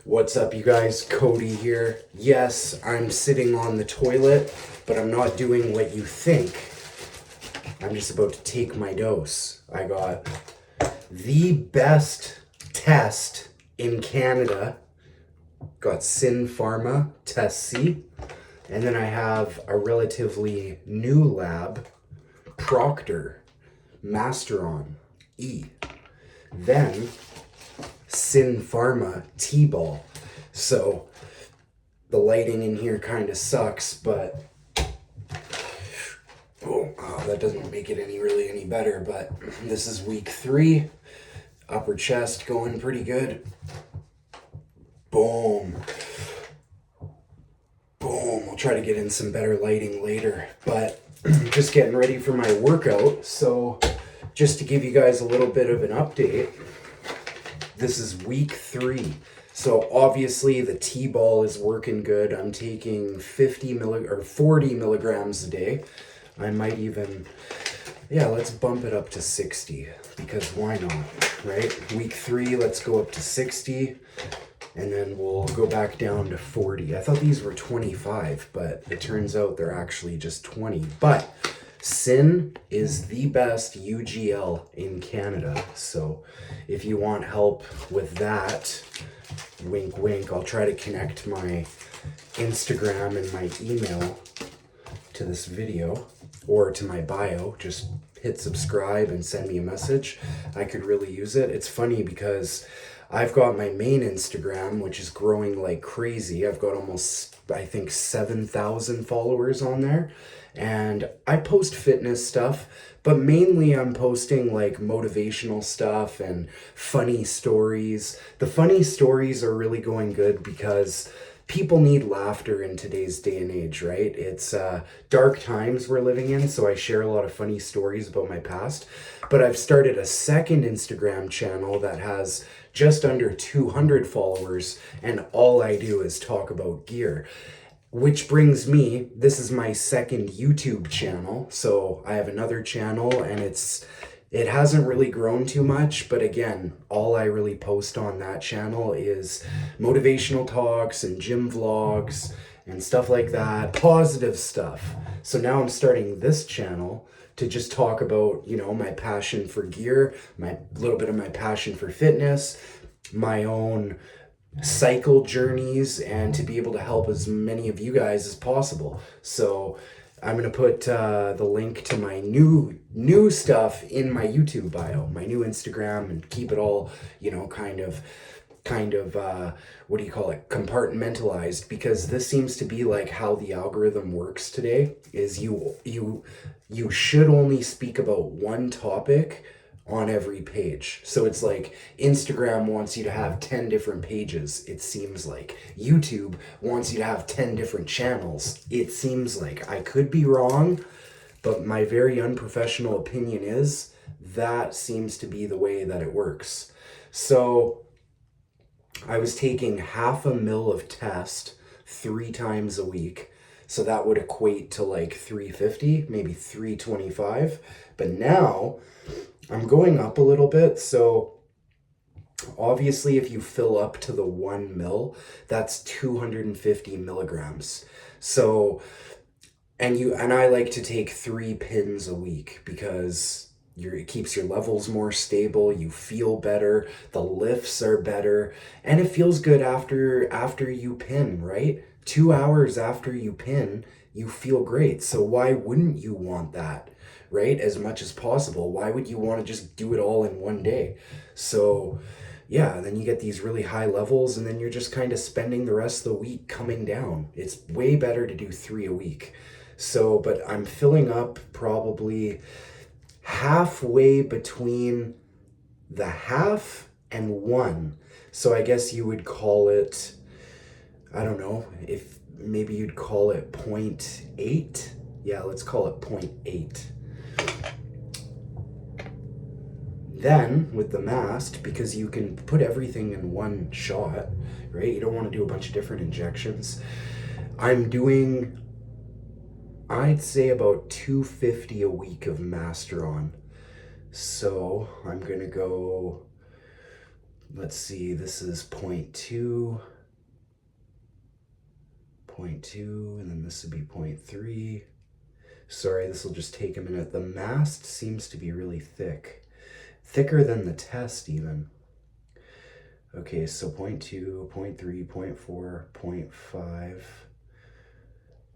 What's up, you guys? Cody here. Yes, I'm sitting on the toilet, but I'm not doing what you think. I'm just about to take my dose. I got the best test in Canada. Got Sin Pharma Test C. And then I have a relatively new lab, Proctor Masteron E. Then Sin Pharma TBOL. So the lighting in here kind of sucks, but that doesn't make it any better. But this is week 3. Upper chest going pretty good. Boom. Boom. I'll try to get in some better lighting later, but just getting ready for my workout. So just to give you guys a little bit of an update, this is week 3. So obviously the T-ball is working good. I'm taking 40 milligrams a day. I might even, let's bump it up to 60 because why not, right? Week 3, let's go up to 60 and then we'll go back down to 40. I thought these were 25, but it turns out they're actually just 20. But Sin is the best UGL in Canada. So if you want help with that, wink, wink, I'll try to connect my Instagram and my email to this video or to my bio. Just hit subscribe and send me a message. I could really use it. It's funny because I've got my main Instagram, which is growing like crazy. I've got almost, I think, 7,000 followers on there. And I post fitness stuff, but mainly I'm posting like motivational stuff and funny stories. The funny stories are really going good because people need laughter in today's day and age, right? It's dark times we're living in, so I share a lot of funny stories about my past. But I've started a second Instagram channel that has just under 200 followers, and all I do is talk about gear. Which brings me, this is my second YouTube channel. So I have another channel and it hasn't really grown too much, but again, all I really post on that channel is motivational talks and gym vlogs and stuff like that, positive stuff. So now I'm starting this channel to just talk about, my passion for gear, my little bit of my passion for fitness, my own cycle journeys, and to be able to help as many of you guys as possible. So I'm going to put the link to my new stuff in my YouTube bio, my new Instagram, and keep it all, kind of compartmentalized, because this seems to be like how the algorithm works today. Is you should only speak about one topic on every page. So it's like Instagram wants you to have 10 different pages, it seems like. YouTube wants you to have 10 different channels, it seems like. I could be wrong, but my very unprofessional opinion is that seems to be the way that it works. So I was taking 0.5 ml of test 3 times a week. So that would equate to like 350, maybe 325. But now I'm going up a little bit. So obviously if you fill up to the 1 ml, that's 250 milligrams. So, and I like to take 3 pins a week because it keeps your levels more stable, you feel better, the lifts are better, and it feels good after you pin, right? 2 hours after you pin, you feel great. So why wouldn't you want that, right? As much as possible. Why would you want to just do it all in one day? So yeah, then you get these really high levels, and then you're just kind of spending the rest of the week coming down. It's way better to do 3 a week. So, but I'm filling up probably halfway between the 1/2 and 1. So I guess you would call it, I don't know, if maybe you'd call it 0.8. Yeah, let's call it 0.8. Then with the mast, because you can put everything in one shot, right? You don't want to do a bunch of different injections. I'm doing, I'd say, about 250 a week of Masteron. So I'm going to go, let's see, this is 0.2. 0.2, and then this would be 0.3. Sorry, this will just take a minute. The mast seems to be really thick. Thicker than the test even. Okay, so 0.2, 0.3, 0.4, 0.5,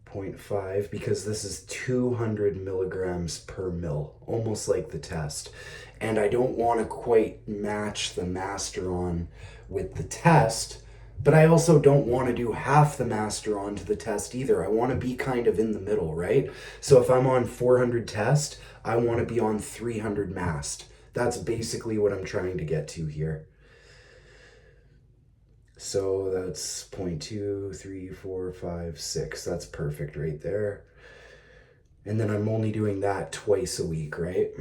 0.5, because this is 200 milligrams per mil, almost like the test. And I don't want to quite match the Masteron with the test, but I also don't want to do half the Masteron to the test either. I want to be kind of in the middle, right? So if I'm on 400 test, I want to be on 300 mast. That's basically what I'm trying to get to here. So that's 0.2, 3, 4, 5, 6. That's perfect right there. And then I'm only doing that twice a week, right?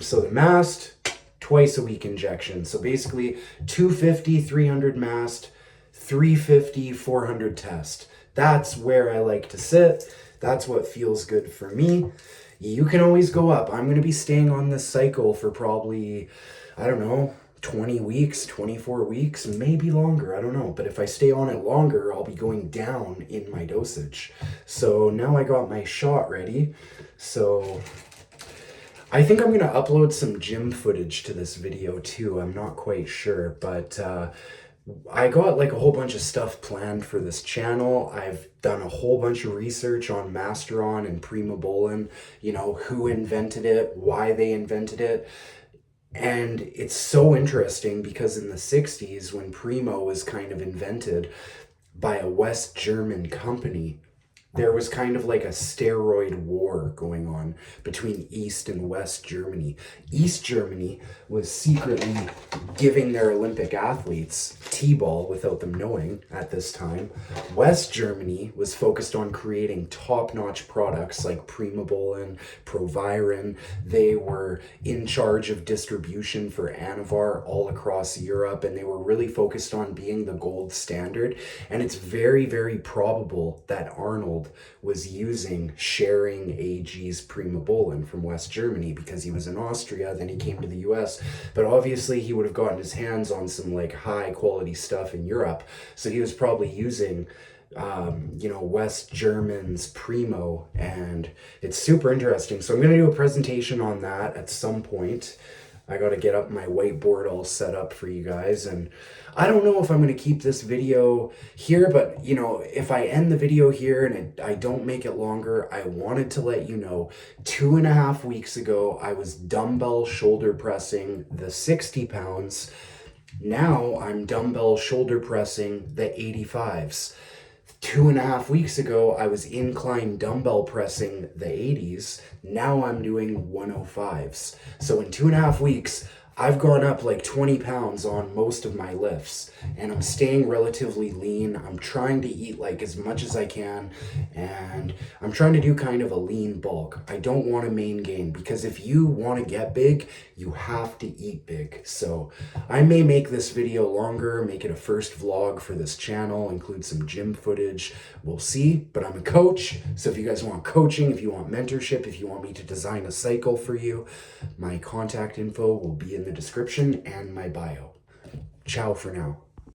So the mast, twice a week injection. So basically 250, 300 mast, 350, 400 test. That's where I like to sit. That's what feels good for me. You can always go up. I'm going to be staying on this cycle for probably, I don't know, 20 weeks, 24 weeks, maybe longer. I don't know. But if I stay on it longer, I'll be going down in my dosage. So now I got my shot ready. So I think I'm going to upload some gym footage to this video too. I'm not quite sure, but I got like a whole bunch of stuff planned for this channel. I've done a whole bunch of research on Masteron and Primobolan, you know, who invented it, why they invented it. And it's so interesting because in the 60s, when Primo was kind of invented by a West German company, there was kind of like a steroid war going on between East and West Germany. East Germany was secretly giving their Olympic athletes T-ball without them knowing at this time. West Germany was focused on creating top-notch products like Primobolan, Proviron. They were in charge of distribution for Anavar all across Europe, and they were really focused on being the gold standard. And it's very, very probable that Arnold was sharing AG's Primobolan from West Germany because he was in Austria, then he came to the US, but obviously he would have gotten his hands on some like high quality stuff in Europe, so he was probably using West German's Primo, and it's super interesting. So I'm going to do a presentation on that at some point. I got to get up my whiteboard all set up for you guys, and I don't know if I'm going to keep this video here, but you know, if I end the video here and I don't make it longer, I wanted to let you know 2.5 weeks ago, I was dumbbell shoulder pressing the 60 pounds. Now I'm dumbbell shoulder pressing the 85s. 2.5 weeks ago, I was incline dumbbell pressing the 80s. Now I'm doing 105s. So in 2.5 weeks, I've gone up like 20 pounds on most of my lifts, and I'm staying relatively lean. I'm trying to eat like as much as I can, and I'm trying to do kind of a lean bulk. I don't want to main gain, because if you want to get big, you have to eat big. So I may make this video longer, make it a first vlog for this channel, include some gym footage. We'll see, but I'm a coach. So if you guys want coaching, if you want mentorship, if you want me to design a cycle for you, my contact info will be in the description and my bio. Ciao for now.